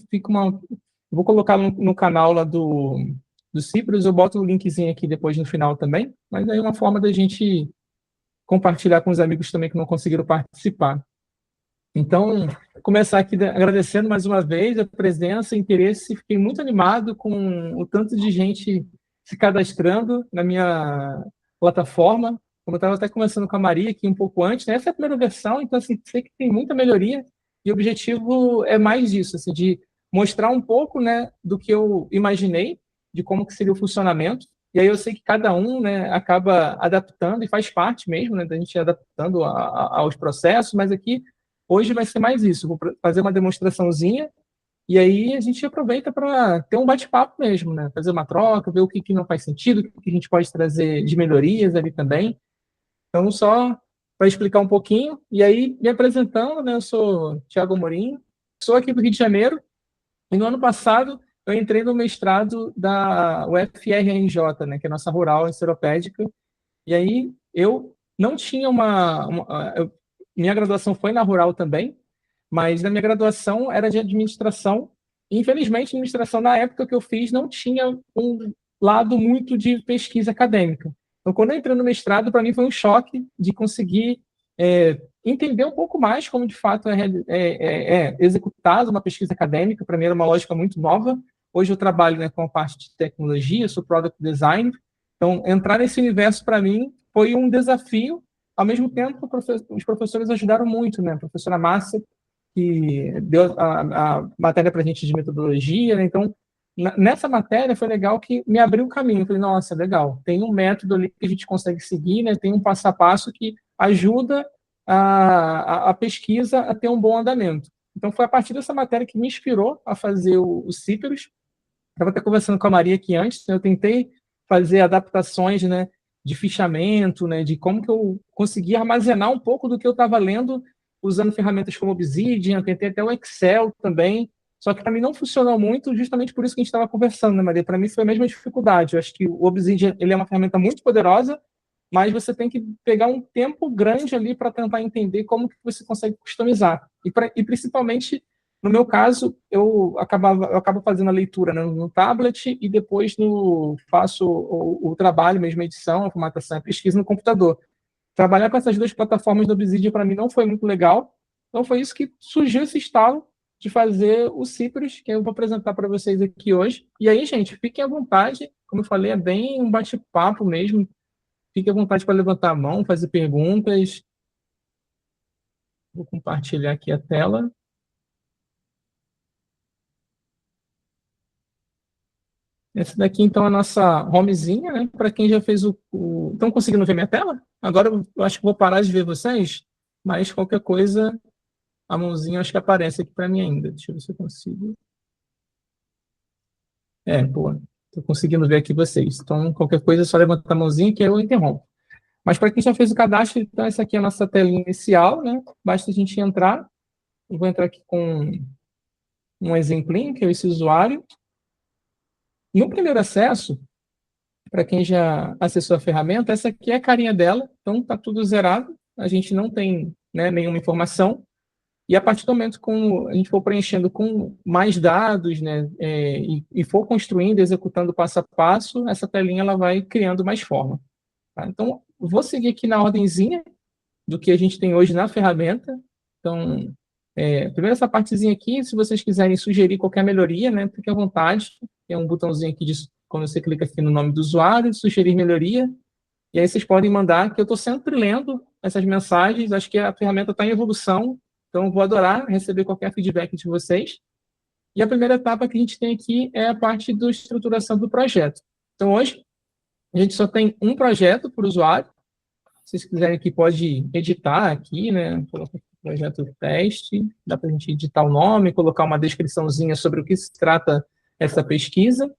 fica uma... Vou colocar no canal lá do Cipros, eu boto o linkzinho aqui depois no final também, mas aí é uma forma da gente compartilhar com os amigos também que não conseguiram participar. Então, começar aqui agradecendo mais uma vez a presença, o interesse, fiquei muito animado com o tanto de gente se cadastrando na minha plataforma, como eu estava até conversando com a Maria aqui um pouco antes, né? Essa é a primeira versão, então assim, sei que tem muita melhoria, e o objetivo é mais disso, assim, de mostrar um pouco, né, do que eu imaginei, de como que seria o funcionamento, e aí eu sei que cada um, né, acaba adaptando, e faz parte mesmo, né, da gente ir adaptando aos processos, mas aqui hoje vai ser mais isso, vou fazer uma demonstraçãozinha e aí a gente aproveita para ter um bate-papo mesmo, né? Fazer uma troca, ver o que não faz sentido, o que a gente pode trazer de melhorias ali também. Então, só para explicar um pouquinho, e aí me apresentando, né? Eu sou Thiago Amorim, sou aqui do Rio de Janeiro, e no ano passado eu entrei no mestrado da UFRNJ, né? Que é a nossa rural enceropédica, e aí eu não tinha minha graduação foi na rural também, mas na minha graduação era de administração. Infelizmente, administração na época que eu fiz não tinha um lado muito de pesquisa acadêmica. Então, quando eu entrei no mestrado, para mim foi um choque de conseguir entender um pouco mais como de fato é executada uma pesquisa acadêmica. Para mim era uma lógica muito nova. Hoje eu trabalho, né, com a parte de tecnologia, sou product design. Então, entrar nesse universo para mim foi um desafio. Ao mesmo tempo, os professores ajudaram muito, né? A professora Márcia, que deu a matéria para a gente de metodologia, né? Então, nessa matéria foi legal que me abriu o caminho. Eu falei, nossa, legal, tem um método ali que a gente consegue seguir, né? Tem um passo a passo que ajuda a pesquisa a ter um bom andamento. Então, foi a partir dessa matéria que me inspirou a fazer o Cíperos. Estava até conversando com a Maria aqui antes, eu tentei fazer adaptações, né, de fichamento, né, de como que eu conseguia armazenar um pouco do que eu estava lendo usando ferramentas como Obsidian, tentei até o Excel também, só que para mim não funcionou muito, justamente por isso que a gente estava conversando, né, Maria? Para mim foi a mesma dificuldade. Eu acho que o Obsidian ele é uma ferramenta muito poderosa, mas você tem que pegar um tempo grande ali para tentar entender como que você consegue customizar. E principalmente, no meu caso, eu acabo fazendo a leitura, né, no tablet e depois faço o trabalho mesmo, a edição, a formatação, a pesquisa no computador. Trabalhar com essas duas plataformas do Obsidian para mim não foi muito legal. Então foi isso que surgiu esse estalo de fazer o Cypress, que eu vou apresentar para vocês aqui hoje. E aí, gente, fiquem à vontade. Como eu falei, é bem um bate-papo mesmo. Fiquem à vontade para levantar a mão, fazer perguntas. Vou compartilhar aqui a tela. Essa daqui, então, é a nossa homezinha, né? Para quem já fez Estão conseguindo ver minha tela? Agora eu acho que vou parar de ver vocês, mas qualquer coisa, a mãozinha acho que aparece aqui para mim ainda. Deixa eu ver se eu consigo. Boa. Estou conseguindo ver aqui vocês. Então, qualquer coisa é só levantar a mãozinha que eu interrompo. Mas para quem já fez o cadastro, então, essa aqui é a nossa telinha inicial, né? Basta a gente entrar. Eu vou entrar aqui com um exemplinho, que é esse usuário. No primeiro acesso, para quem já acessou a ferramenta, essa aqui é a carinha dela, então está tudo zerado, a gente não tem, né, nenhuma informação, e a partir do momento que a gente for preenchendo com mais dados, né, e for construindo, executando passo a passo, essa telinha ela vai criando mais forma. Tá? Então, vou seguir aqui na ordenzinha do que a gente tem hoje na ferramenta. Então, primeiro essa partezinha aqui, se vocês quiserem sugerir qualquer melhoria, né, fique à vontade. Tem um botãozinho aqui, quando você clica aqui no nome do usuário, sugerir melhoria, e aí vocês podem mandar, que eu estou sempre lendo essas mensagens, acho que a ferramenta está em evolução, então eu vou adorar receber qualquer feedback de vocês. E a primeira etapa que a gente tem aqui é a parte da estruturação do projeto. Então, hoje, a gente só tem um projeto por usuário. Se vocês quiserem aqui, pode editar aqui, né? Colocar projeto teste, dá para a gente editar o nome, colocar uma descriçãozinha sobre o que se trata essa pesquisa.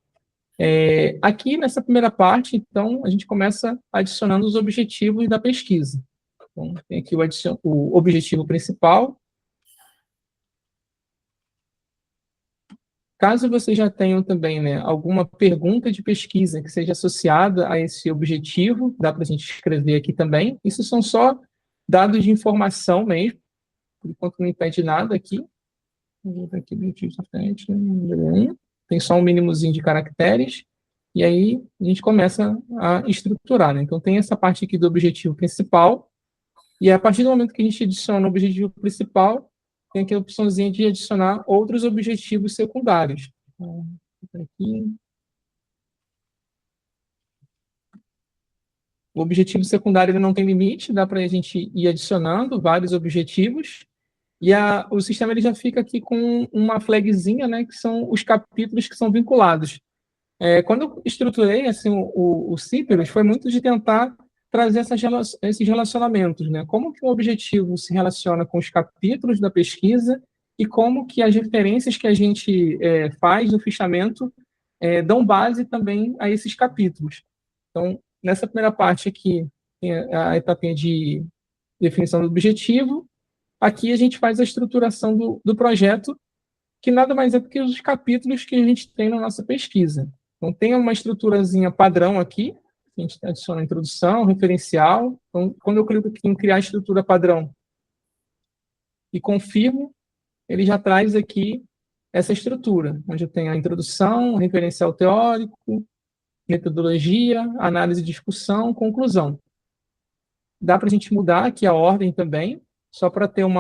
Aqui, nessa primeira parte, então, a gente começa adicionando os objetivos da pesquisa. Então, tem aqui o objetivo principal. Caso vocês já tenham também, né, alguma pergunta de pesquisa que seja associada a esse objetivo, dá para a gente escrever aqui também. Isso são só dados de informação mesmo, por enquanto não impede nada aqui. Vou botar aqui objetivos à frente, número 1. Tem só um mínimozinho de caracteres. E aí a gente começa a estruturar, né? Então tem essa parte aqui do objetivo principal. E a partir do momento que a gente adiciona o objetivo principal, tem aqui a opçãozinha de adicionar outros objetivos secundários. Então, aqui. O objetivo secundário ele não tem limite, dá para a gente ir adicionando vários objetivos. E o sistema ele já fica aqui com uma flagzinha, né, que são os capítulos que são vinculados. Quando eu estruturei assim, o Cíperos, foi muito de tentar trazer esses relacionamentos, né? Como que o objetivo se relaciona com os capítulos da pesquisa e como que as referências que a gente faz no fichamento dão base também a esses capítulos. Então, nessa primeira parte aqui, tem a etapinha de definição do objetivo. Aqui a gente faz a estruturação do projeto, que nada mais é do que os capítulos que a gente tem na nossa pesquisa. Então, tem uma estruturazinha padrão aqui, a gente adiciona a introdução, referencial. Então, quando eu clico aqui em criar estrutura padrão e confirmo, ele já traz aqui essa estrutura, onde eu tenho a introdução, referencial teórico, metodologia, análise, discussão, conclusão. Dá para a gente mudar aqui a ordem também, só para ter um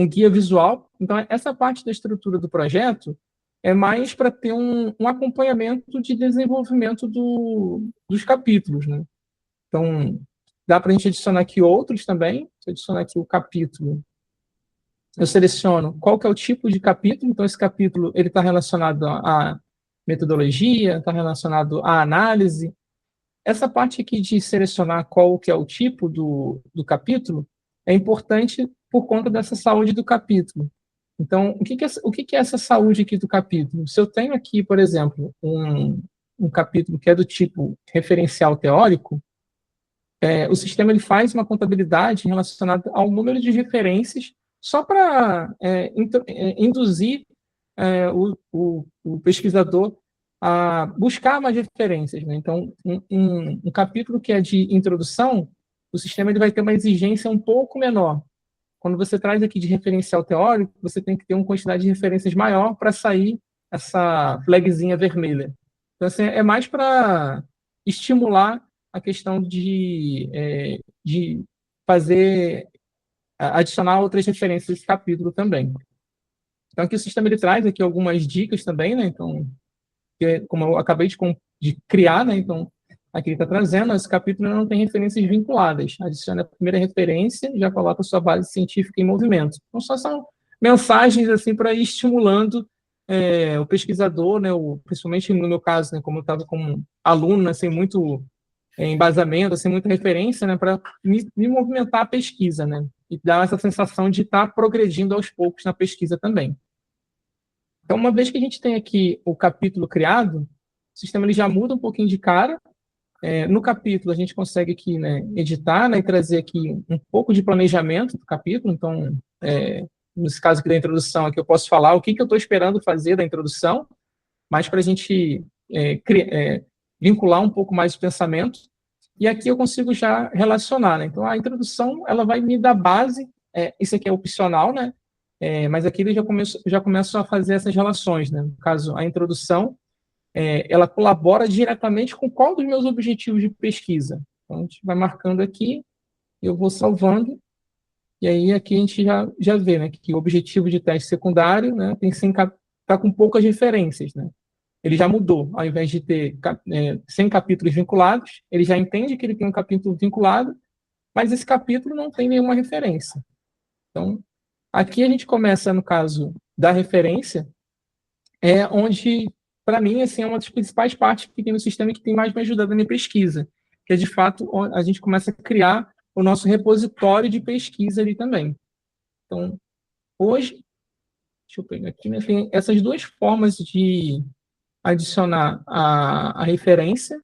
guia visual. Então, essa parte da estrutura do projeto é mais para ter um acompanhamento de desenvolvimento dos capítulos, né? Então, dá para a gente adicionar aqui outros também. Se eu adicionar aqui o capítulo, eu seleciono qual que é o tipo de capítulo. Então, esse capítulo ele está relacionado à metodologia, está relacionado à análise. Essa parte aqui de selecionar qual que é o tipo do capítulo é importante por conta dessa saúde do capítulo. Então, o que é essa saúde aqui do capítulo? Se eu tenho aqui, por exemplo, um capítulo que é do tipo referencial teórico, o sistema ele faz uma contabilidade relacionada ao número de referências só para induzir o pesquisador a buscar mais referências, né? Então, um capítulo que é de introdução, o sistema ele vai ter uma exigência um pouco menor. Quando você traz aqui de referencial teórico, você tem que ter uma quantidade de referências maior para sair essa flagzinha vermelha. Então, assim, é mais para estimular a questão de fazer, adicionar outras referências nesse capítulo também. Então, aqui o sistema ele traz aqui algumas dicas também, né? Então, como eu acabei de criar, né? Então, aqui ele está trazendo, esse capítulo não tem referências vinculadas. Adicione a primeira referência e já coloca a sua base científica em movimento. Então, só são mensagens assim para ir estimulando o pesquisador, né? Principalmente no meu caso, né? Como eu estava como aluno, né, sem muito embasamento, sem muita referência, né? Para me movimentar a pesquisa, né? E dar essa sensação de estar progredindo aos poucos na pesquisa também. Então, uma vez que a gente tem aqui o capítulo criado, o sistema ele já muda um pouquinho de cara. No capítulo, a gente consegue aqui, né, editar, né, e trazer aqui um pouco de planejamento do capítulo. Então, nesse caso aqui da introdução, aqui eu posso falar o que eu estou esperando fazer da introdução, mas para a gente vincular um pouco mais o pensamento. E aqui eu consigo já relacionar, né? Então, a introdução, ela vai me dar base, isso aqui é opcional, né? Mas aqui ele já começo a fazer essas relações, né? No caso, a introdução, ela colabora diretamente com qual dos meus objetivos de pesquisa. Então, a gente vai marcando aqui, eu vou salvando, e aí aqui a gente já vê, né, que o objetivo de teste secundário, né, tá com poucas referências, né? Ele já mudou, ao invés de ter 100 capítulos vinculados, ele já entende que ele tem um capítulo vinculado, mas esse capítulo não tem nenhuma referência. Então, aqui a gente começa, no caso da referência, onde, para mim, assim, é uma das principais partes que tem no sistema e que tem mais me ajudado na minha pesquisa, que é, de fato, a gente começa a criar o nosso repositório de pesquisa ali também. Então, hoje, deixa eu pegar aqui, né, tem essas duas formas de adicionar a referência,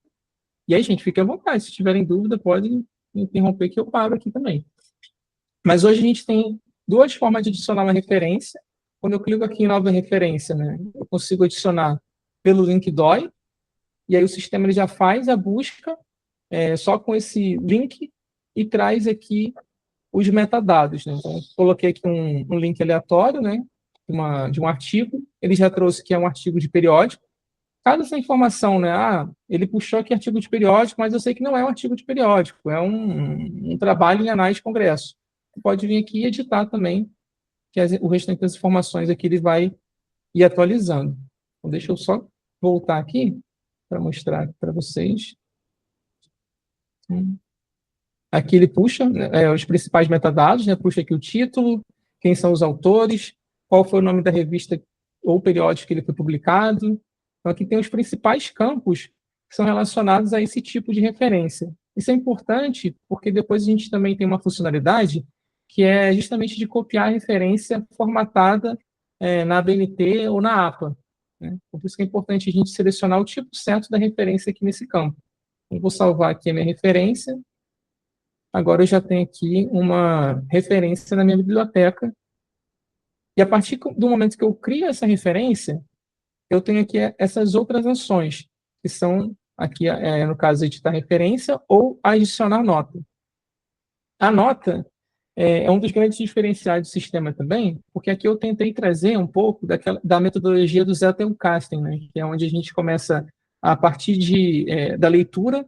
e aí, gente, fique à vontade, se tiverem dúvida, pode me interromper que eu paro aqui também. Mas hoje a gente tem duas formas de adicionar uma referência. Quando eu clico aqui em nova referência, né, eu consigo adicionar pelo link DOI, e aí o sistema ele já faz a busca só com esse link e traz aqui os metadados, né? Então, coloquei aqui um link aleatório, né, de um artigo, ele já trouxe que é um artigo de periódico. Caso essa informação, né, ele puxou aqui artigo de periódico, mas eu sei que não é um artigo de periódico, é um trabalho em análise de congresso. Você pode vir aqui e editar também, que o restante das informações aqui ele vai ir atualizando. Então, deixa eu só voltar aqui para mostrar para vocês. Aqui ele puxa, né, os principais metadados, né, puxa aqui o título, quem são os autores, qual foi o nome da revista ou periódico que ele foi publicado. Então, aqui tem os principais campos que são relacionados a esse tipo de referência. Isso é importante porque depois a gente também tem uma funcionalidade que é justamente de copiar a referência formatada na ABNT ou na APA. Né? Por isso que é importante a gente selecionar o tipo certo da referência aqui nesse campo. Eu vou salvar aqui a minha referência. Agora eu já tenho aqui uma referência na minha biblioteca. E a partir do momento que eu crio essa referência, eu tenho aqui essas outras ações, que são, aqui, no caso, editar referência ou adicionar nota. A nota é um dos grandes diferenciais do sistema também, porque aqui eu tentei trazer um pouco da metodologia do Zettelkasten, né, que é onde a gente começa, a partir da leitura,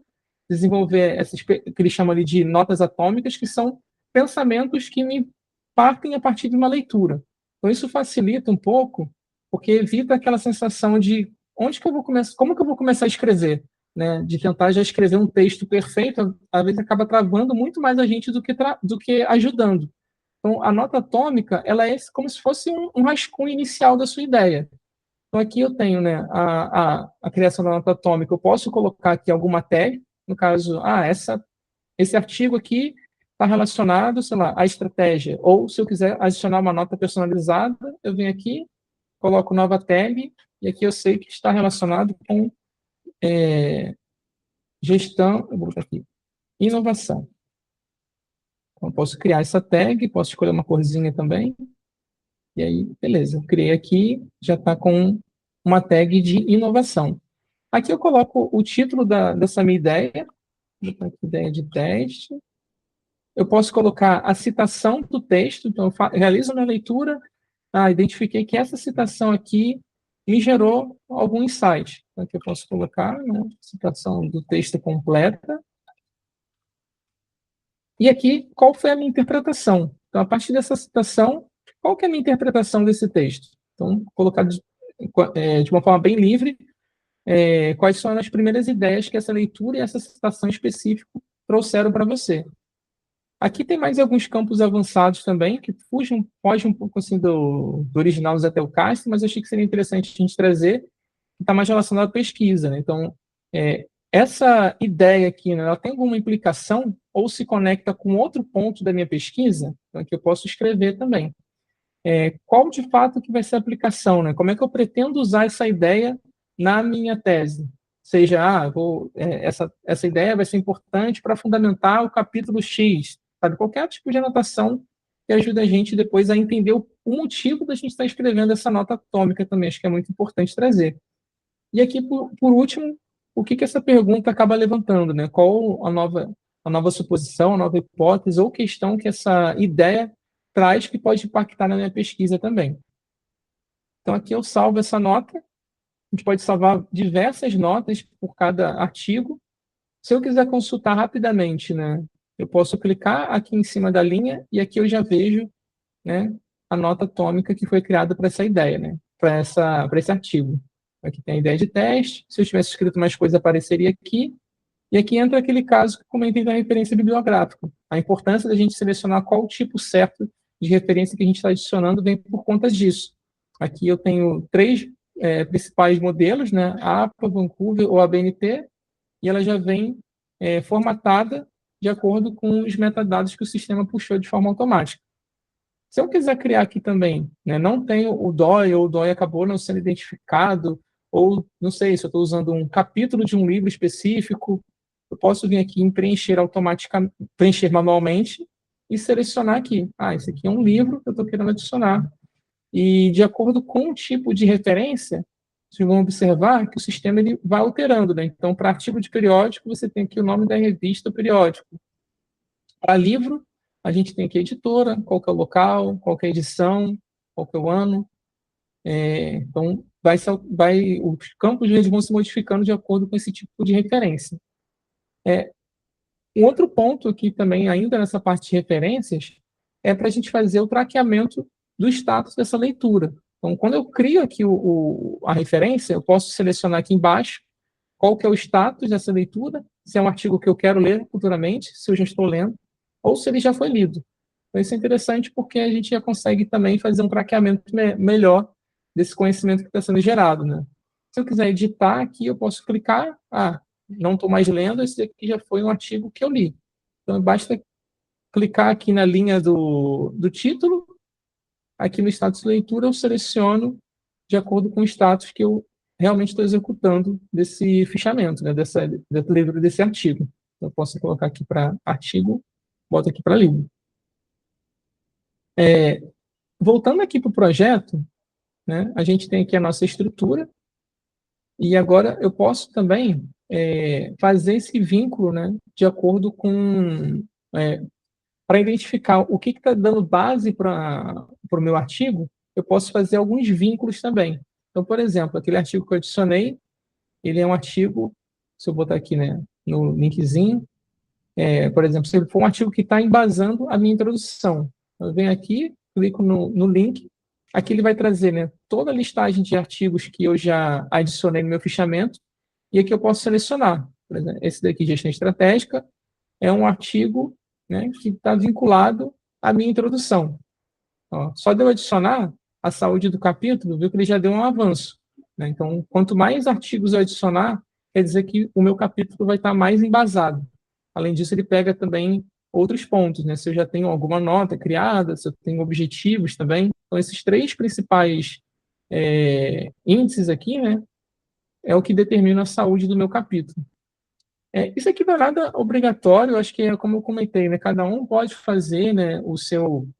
desenvolver essas que ele chama ali de notas atômicas, que são pensamentos que me partem a partir de uma leitura. Então, isso facilita um pouco, porque evita aquela sensação de onde que eu vou começar, como que eu vou começar a escrever, né? De tentar já escrever um texto perfeito, às vezes acaba travando muito mais a gente do que ajudando. Então, a nota atômica, ela é como se fosse um rascunho inicial da sua ideia. Então, aqui eu tenho, né, a criação da nota atômica. Eu posso colocar aqui alguma tag, no caso, esse artigo aqui está relacionado, sei lá, à estratégia. Ou, se eu quiser adicionar uma nota personalizada, eu venho aqui, coloco nova tag, e aqui eu sei que está relacionado com gestão, eu vou botar aqui, inovação. Então, eu posso criar essa tag, posso escolher uma corzinha também, e aí, beleza, eu criei aqui, já está com uma tag de inovação. Aqui eu coloco o título dessa minha ideia, ideia de teste. Eu posso colocar a citação do texto, então eu realizo minha leitura, identifiquei que essa citação aqui me gerou algum insight. Então, aqui eu posso colocar, né, citação do texto completa. E aqui, qual foi a minha interpretação? Então, a partir dessa citação, qual que é a minha interpretação desse texto? Então, colocar de uma forma bem livre, quais são as primeiras ideias que essa leitura e essa citação específica trouxeram para você. Aqui tem mais alguns campos avançados também, que fogem um pouco assim do original do Zettelkasten, mas eu achei que seria interessante a gente trazer, que está mais relacionado à pesquisa, né? Então, essa ideia aqui, né, ela tem alguma implicação ou se conecta com outro ponto da minha pesquisa? Então, aqui eu posso escrever também. Qual, de fato, que vai ser a aplicação? Né? Como é que eu pretendo usar essa ideia na minha tese? Seja, essa ideia vai ser importante para fundamentar o capítulo X, sabe? Qualquer tipo de anotação que ajuda a gente depois a entender o motivo da gente estar escrevendo essa nota atômica também, acho que é muito importante trazer. E aqui, por último, o que essa pergunta acaba levantando, né? Qual a nova suposição, a nova hipótese ou questão que essa ideia traz que pode impactar na minha pesquisa também. Então, aqui eu salvo essa nota. A gente pode salvar diversas notas por cada artigo. Se eu quiser consultar rapidamente, né, eu posso clicar aqui em cima da linha e aqui eu já vejo, né, a nota atômica que foi criada para essa ideia, né, para esse artigo. Aqui tem a ideia de teste. Se eu tivesse escrito mais coisa, apareceria aqui. E aqui entra aquele caso que comentei da referência bibliográfica. A importância da gente selecionar qual o tipo certo de referência que a gente está adicionando vem por conta disso. Aqui eu tenho 3 principais modelos, né? A APA, Vancouver ou a BNT, e ela já vem formatada de acordo com os metadados que o sistema puxou de forma automática. Se eu quiser criar aqui também, né, não tenho o DOI, ou o DOI acabou não sendo identificado, ou não sei, se eu estou usando um capítulo de um livro específico, eu posso vir aqui em preencher manualmente e selecionar aqui. Esse aqui é um livro que eu estou querendo adicionar. E de acordo com o tipo de referência, vocês vão observar que o sistema ele vai alterando, né? Então, para artigo de periódico, você tem aqui o nome da revista periódico. Para livro, a gente tem aqui a editora, qual que é o local, qual que é a edição, qual que é o ano. Então, os campos eles vão se modificando de acordo com esse tipo de referência. Um outro ponto aqui também, ainda nessa parte de referências, é para a gente fazer o traqueamento do status dessa leitura. Então, quando eu crio aqui a referência, eu posso selecionar aqui embaixo qual que é o status dessa leitura, se é um artigo que eu quero ler futuramente, se eu já estou lendo, ou se ele já foi lido. Então, isso é interessante porque a gente já consegue também fazer um traqueamento melhor desse conhecimento que está sendo gerado, né? Se eu quiser editar aqui, eu posso clicar, não estou mais lendo, esse aqui já foi um artigo que eu li. Então, basta clicar aqui na linha do título, aqui no status de leitura eu seleciono de acordo com o status que eu realmente estou executando desse fichamento, né, dessa leitura desse artigo. Então, eu posso colocar aqui para artigo, boto aqui para livro. Voltando aqui para o projeto, né, a gente tem aqui a nossa estrutura, e agora eu posso também fazer esse vínculo, né, de acordo com para identificar o que está dando base para o meu artigo, eu posso fazer alguns vínculos também. Então, por exemplo, aquele artigo que eu adicionei, ele é um artigo, se eu botar aqui, né, no linkzinho, por exemplo, se ele for um artigo que está embasando a minha introdução, eu venho aqui, clico no link, aqui ele vai trazer, né, toda a listagem de artigos que eu já adicionei no meu fichamento, e aqui eu posso selecionar. Por exemplo, esse daqui, Gestão Estratégica, é um artigo, né, que está vinculado à minha introdução. Ó, só de eu adicionar a saúde do capítulo, viu que ele já deu um avanço, né? Então, quanto mais artigos eu adicionar, quer dizer que o meu capítulo vai estar mais embasado. Além disso, ele pega também outros pontos, né? Se eu já tenho alguma nota criada, se eu tenho objetivos também. Então, esses três principais índices aqui, né, é o que determina a saúde do meu capítulo. Isso aqui não é nada obrigatório, acho que é como eu comentei, né? Cada um pode fazer, né, o seu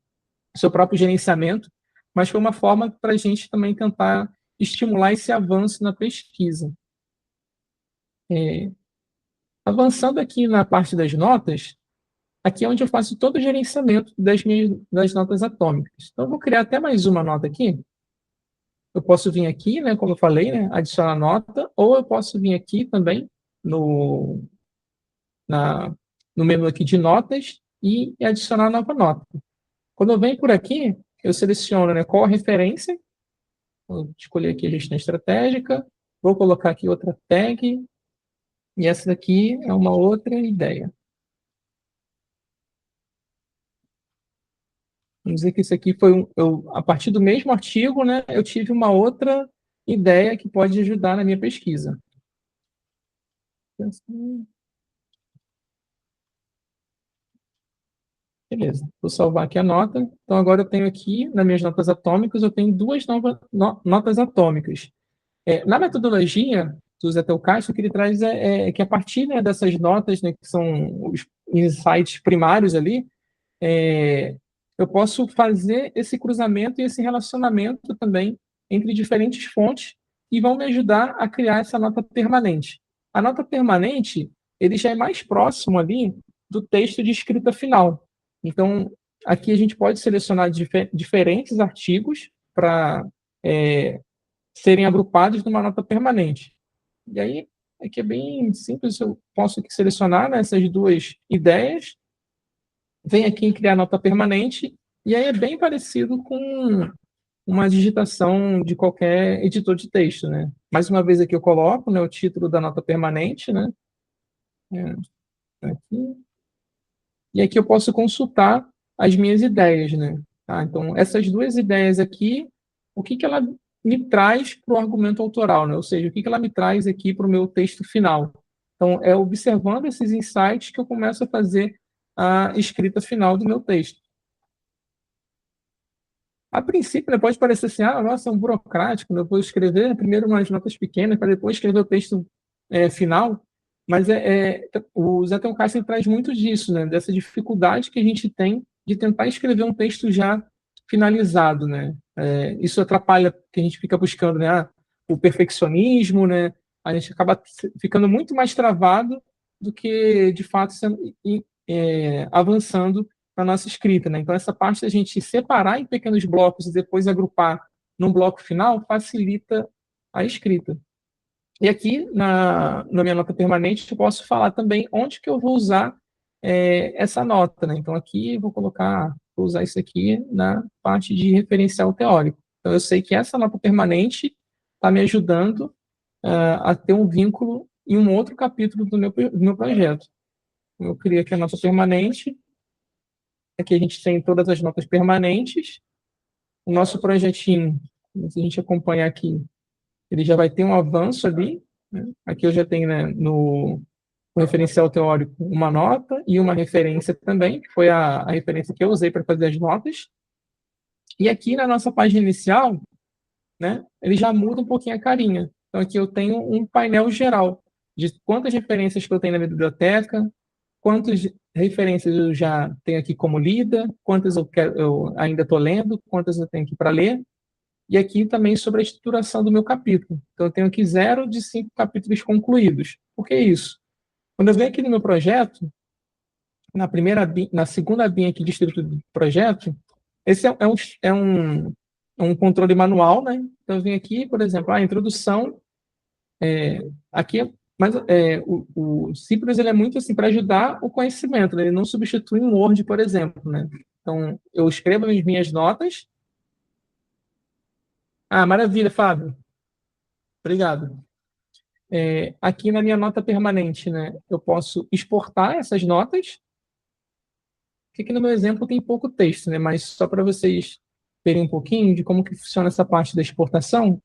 próprio gerenciamento, mas foi uma forma para a gente também tentar estimular esse avanço na pesquisa. Avançando aqui na parte das notas, aqui é onde eu faço todo o gerenciamento das notas atômicas. Então, eu vou criar até mais uma nota aqui. Eu posso vir aqui, né, como eu falei, né, adicionar nota, ou eu posso vir aqui também no, no menu aqui de notas e adicionar nova nota. Quando eu venho por aqui, eu seleciono, né, qual a referência. Vou escolher aqui a gestão estratégica, vou colocar aqui outra tag, e essa daqui é uma outra ideia. Vamos dizer que isso aqui foi a partir do mesmo artigo, né, eu tive uma outra ideia que pode ajudar na minha pesquisa. Beleza, vou salvar aqui a nota. Então, agora eu tenho aqui, nas minhas notas atômicas, eu tenho duas notas atômicas. Na metodologia do Zé Castro, o que ele traz é que a partir, né, dessas notas, né, que são os insights primários ali, eu posso fazer esse cruzamento e esse relacionamento também entre diferentes fontes e vão me ajudar a criar essa nota permanente. A nota permanente, ele já é mais próximo ali do texto de escrita final. Então, aqui a gente pode selecionar diferentes artigos para serem agrupados numa nota permanente. E aí, aqui é bem simples, eu posso aqui selecionar, né, essas duas ideias, vem aqui em criar nota permanente, e aí é bem parecido com uma digitação de qualquer editor de texto, né? Mais uma vez aqui eu coloco, né, o título da nota permanente, né? Aqui. E aqui eu posso consultar as minhas ideias, né? Tá? Então, essas duas ideias aqui, o que que ela me traz para o argumento autoral, né? Ou seja, o que que ela me traz aqui para o meu texto final. Então, é observando esses insights que eu começo a fazer a escrita final do meu texto. A princípio, né, pode parecer assim, nossa, é um burocrático, né? Eu vou escrever primeiro umas notas pequenas para depois escrever o texto final, mas o Zé Telcassen traz muito disso, né? Dessa dificuldade que a gente tem de tentar escrever um texto já finalizado, né? Isso atrapalha, que a gente fica buscando, né? O perfeccionismo, né? A gente acaba ficando muito mais travado do que, de fato, avançando para nossa escrita, né? Então, essa parte da gente separar em pequenos blocos e depois agrupar num bloco final facilita a escrita. E aqui, na minha nota permanente, eu posso falar também onde que eu vou usar essa nota, né? Então, aqui eu vou usar isso aqui na parte de referencial teórico. Então, eu sei que essa nota permanente está me ajudando a ter um vínculo em um outro capítulo do meu projeto. Eu criei aqui a nota permanente. Aqui a gente tem todas as notas permanentes. O nosso projetinho, se a gente acompanhar aqui, ele já vai ter um avanço ali, né? Aqui eu já tenho, né, no referencial teórico uma nota e uma referência também, que foi a referência que eu usei para fazer as notas. E aqui na nossa página inicial, né, ele já muda um pouquinho a carinha. Então aqui eu tenho um painel geral de quantas referências que eu tenho na minha biblioteca, quantas referências eu já tenho aqui como lida, quantas eu ainda estou lendo, quantas eu tenho aqui para ler, e aqui também sobre a estruturação do meu capítulo. Então, eu tenho aqui 0 de 5 capítulos concluídos. Por que isso? Quando eu venho aqui no meu projeto, na segunda abinha aqui de estrutura do projeto, esse é um controle manual, né? Então, eu venho aqui, por exemplo, a introdução, aqui, mas o Cypress, ele é muito assim para ajudar o conhecimento, né? Ele não substitui um Word, por exemplo, né? Então, eu escrevo as minhas notas. Ah, maravilha, Fábio. Obrigado. Aqui na minha nota permanente, né, eu posso exportar essas notas, que aqui no meu exemplo tem pouco texto, né, mas só para vocês verem um pouquinho de como que funciona essa parte da exportação,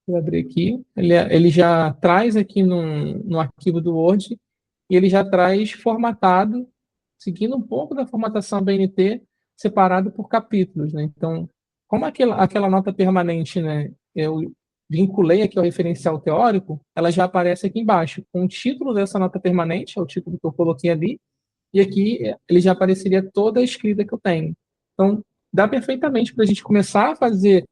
vou abrir aqui, ele já traz aqui no arquivo do Word, e ele já traz formatado, seguindo um pouco da formatação BNT, separado por capítulos, né? Então, como aquela nota permanente, né, eu vinculei aqui ao referencial teórico, ela já aparece aqui embaixo, com o título dessa nota permanente, é o título que eu coloquei ali, e aqui ele já apareceria toda a escrita que eu tenho. Então, dá perfeitamente para a gente começar a fazer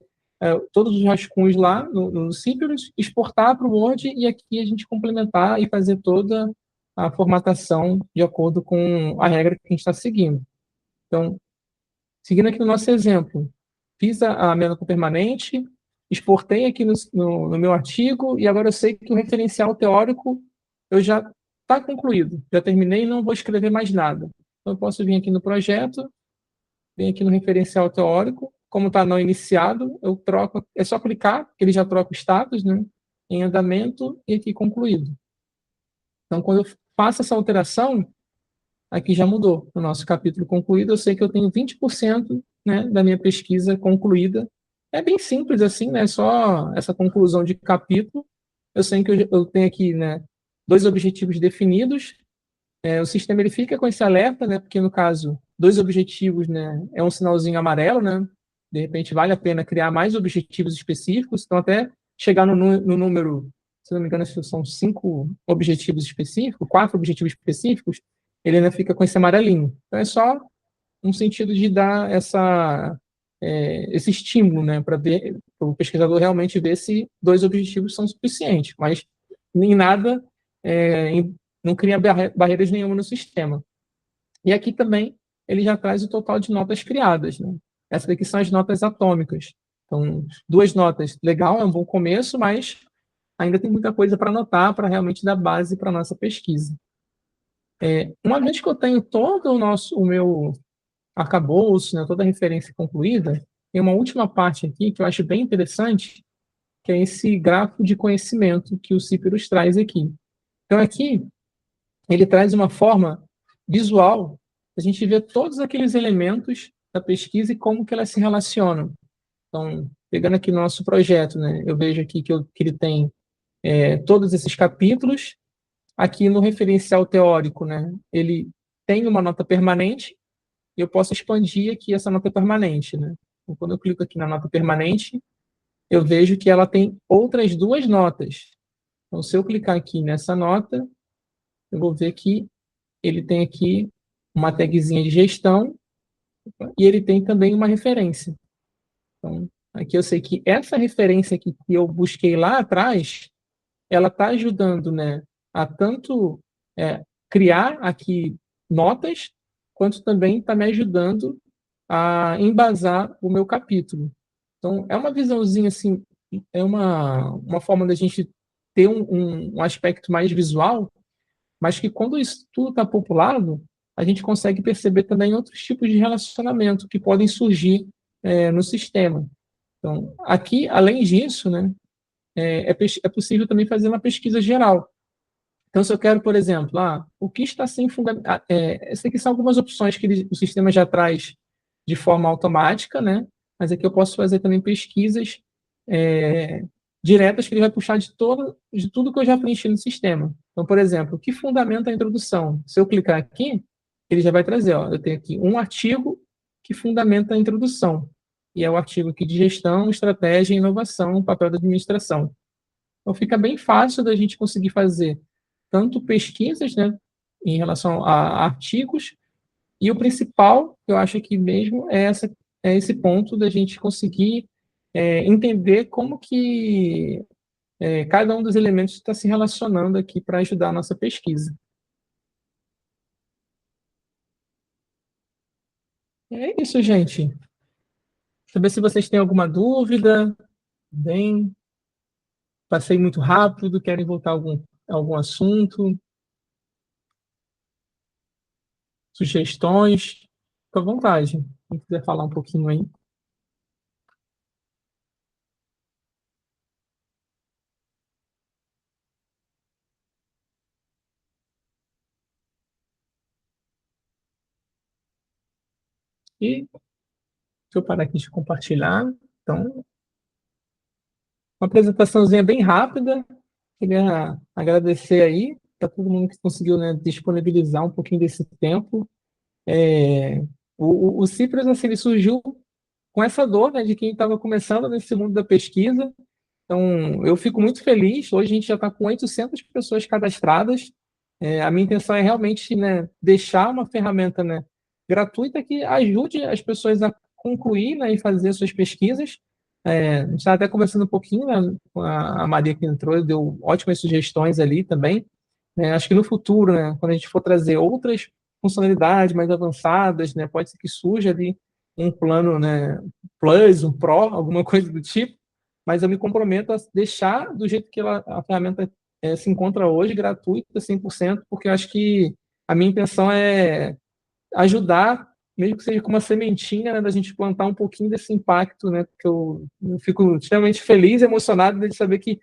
todos os rascunhos lá no Simples, exportar para o Word e aqui a gente complementar e fazer toda a formatação de acordo com a regra que a gente está seguindo. Então, seguindo aqui no nosso exemplo, fiz a minha nota permanente, exportei aqui no meu artigo e agora eu sei que o referencial teórico eu já está concluído, já terminei e não vou escrever mais nada. Então, eu posso vir aqui no projeto, vir aqui no referencial teórico, como está não iniciado, eu troco, é só clicar, que ele já troca o status, né, em andamento e aqui concluído. Então, quando eu faço essa alteração, aqui já mudou. No nosso capítulo concluído, eu sei que eu tenho 20%, né, da minha pesquisa concluída. É bem simples assim, né? Só essa conclusão de capítulo. Eu sei que eu tenho aqui, né, 2 objetivos definidos. O sistema ele fica com esse alerta, né? Porque no caso, 2 objetivos, né, é um sinalzinho amarelo, né? De repente vale a pena criar mais objetivos específicos. Então até chegar no número, se não me engano, são 5 objetivos específicos, 4 objetivos específicos, ele ainda fica com esse amarelinho. Então é só um sentido de dar esse estímulo, né, para o pesquisador realmente ver se 2 objetivos são suficientes, mas nem nada não cria barreiras nenhuma no sistema. E aqui também ele já traz o total de notas criadas, né? Essas daqui são as notas atômicas. Então, 2 notas, legal, é um bom começo, mas ainda tem muita coisa para anotar para realmente dar base para a nossa pesquisa. Uma vez que eu tenho todo o meu arcabouço, né, toda a referência concluída, tem uma última parte aqui que eu acho bem interessante, que é esse gráfico de conhecimento que o Cíperos traz aqui. Então, aqui, ele traz uma forma visual a gente ver todos aqueles elementos da pesquisa e como que elas se relacionam. Então, pegando aqui no nosso projeto, né, eu vejo aqui que ele tem todos esses capítulos. Aqui no referencial teórico, né, ele tem uma nota permanente e eu posso expandir aqui essa nota permanente, né? Então, quando eu clico aqui na nota permanente, eu vejo que ela tem outras 2 notas. Então, se eu clicar aqui nessa nota, eu vou ver que ele tem aqui uma tagzinha de gestão e ele tem também uma referência. Então, aqui eu sei que essa referência aqui que eu busquei lá atrás, ela está ajudando, né, a tanto criar aqui notas, quanto também está me ajudando a embasar o meu capítulo. Então, é uma visãozinha assim, é uma forma da gente ter um aspecto mais visual, mas que quando isso tudo está populado, a gente consegue perceber também outros tipos de relacionamento que podem surgir no sistema. Então, aqui, além disso, né, é possível também fazer uma pesquisa geral. Então, se eu quero, por exemplo, o que está sem fundamento. Essas aqui são algumas opções que o sistema já traz de forma automática, né? Mas aqui eu posso fazer também pesquisas é, diretas que ele vai puxar de tudo que eu já preenchi no sistema. Então, por exemplo, o que fundamenta a introdução? Se eu clicar aqui, ele já vai trazer, ó, eu tenho aqui um artigo que fundamenta a introdução. E é o artigo aqui de gestão, estratégia e inovação, papel da administração. Então, fica bem fácil da gente conseguir fazer tanto pesquisas, né, em relação a artigos, e o principal, eu acho que mesmo, é esse ponto da gente conseguir entender como que cada um dos elementos está se relacionando aqui para ajudar a nossa pesquisa. É isso, gente. Saber se vocês têm alguma dúvida. Bem, passei muito rápido, querem voltar a algum assunto, sugestões, fica à vontade. Quem quiser falar um pouquinho aí. E deixa eu parar aqui de compartilhar. Então, uma apresentaçãozinha bem rápida. Queria agradecer aí para todo mundo que conseguiu, né, disponibilizar um pouquinho desse tempo. É, o Cipras, assim, ele surgiu com essa dor, né, de quem estava começando nesse mundo da pesquisa. Então, eu fico muito feliz. Hoje a gente já está com 800 pessoas cadastradas. A minha intenção é realmente, né, deixar uma ferramenta, né, gratuita que ajude as pessoas a concluir, né, e fazer suas pesquisas. A gente estava até conversando um pouquinho, né, com a Maria que entrou, deu ótimas sugestões ali também. Acho que no futuro, né, quando a gente for trazer outras funcionalidades mais avançadas, né, pode ser que surja ali um plano, né, Plus, um Pro, alguma coisa do tipo, mas eu me comprometo a deixar do jeito que a ferramenta se encontra hoje, gratuita, 100%, porque eu acho que a minha intenção é ajudar, mesmo que seja com uma sementinha, né, da gente plantar um pouquinho desse impacto, né, porque eu fico extremamente feliz e emocionado de saber que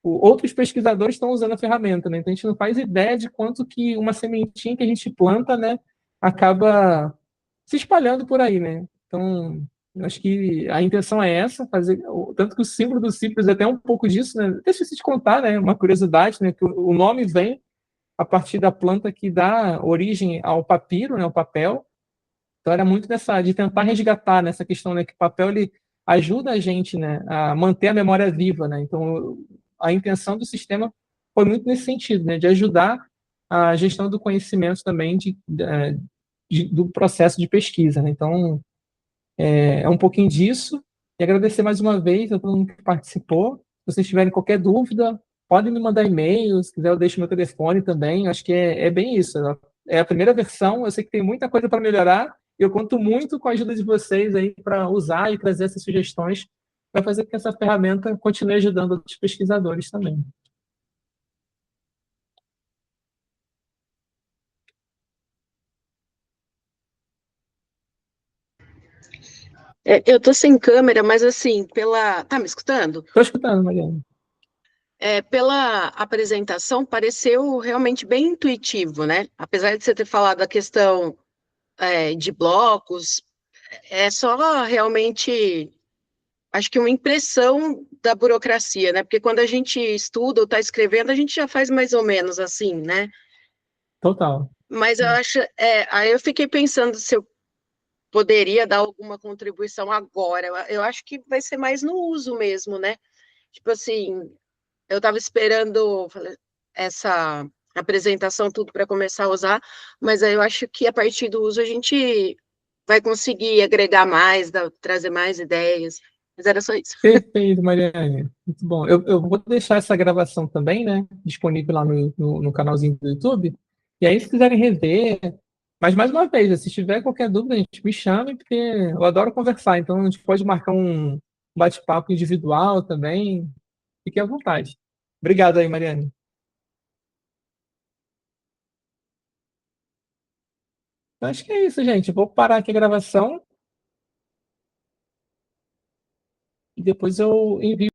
outros pesquisadores estão usando a ferramenta, né, então a gente não faz ideia de quanto que uma sementinha que a gente planta, né, acaba se espalhando por aí, né, então eu acho que a intenção é essa, fazer, tanto que o símbolo do Cipres é até um pouco disso, né, deixa eu te contar, né, uma curiosidade, né, que o nome vem a partir da planta que dá origem ao papiro, né, ao papel. Então era muito nessa de tentar resgatar nessa questão, né, que o papel ele ajuda a gente, né, a manter a memória viva, né. Então a intenção do sistema foi muito nesse sentido, né, de ajudar a gestão do conhecimento também do processo de pesquisa, né. Então é um pouquinho disso e agradecer mais uma vez a todo mundo que participou. Se vocês tiverem qualquer dúvida, podem me mandar e-mail, se quiser eu deixo meu telefone também. Acho que é bem isso. É a primeira versão, eu sei que tem muita coisa para melhorar e eu conto muito com a ajuda de vocês aí para usar e trazer essas sugestões para fazer com que essa ferramenta continue ajudando outros pesquisadores também. Eu tô sem câmera, mas assim, pela. Tá me escutando? Estou escutando, Mariana. Pela apresentação, pareceu realmente bem intuitivo, né? Apesar de você ter falado a questão de blocos, é só realmente, acho que uma impressão da burocracia, né? Porque quando a gente estuda ou está escrevendo, a gente já faz mais ou menos assim, né? Total. Mas eu acho, aí eu fiquei pensando se eu poderia dar alguma contribuição agora. Eu acho que vai ser mais no uso mesmo, né? Tipo assim, eu estava esperando essa apresentação tudo para começar a usar, mas aí eu acho que a partir do uso a gente vai conseguir agregar mais, trazer mais ideias. Mas era só isso. Perfeito, Mariane. Muito bom. Eu vou deixar essa gravação também, né, disponível lá no canalzinho do YouTube. E aí, se quiserem rever, mas mais uma vez, se tiver qualquer dúvida, gente, me chame, porque eu adoro conversar, então a gente pode marcar um bate-papo individual também. Fique à vontade. Obrigado aí, Mariane. Então, acho que é isso, gente. Vou parar aqui a gravação e depois eu envio.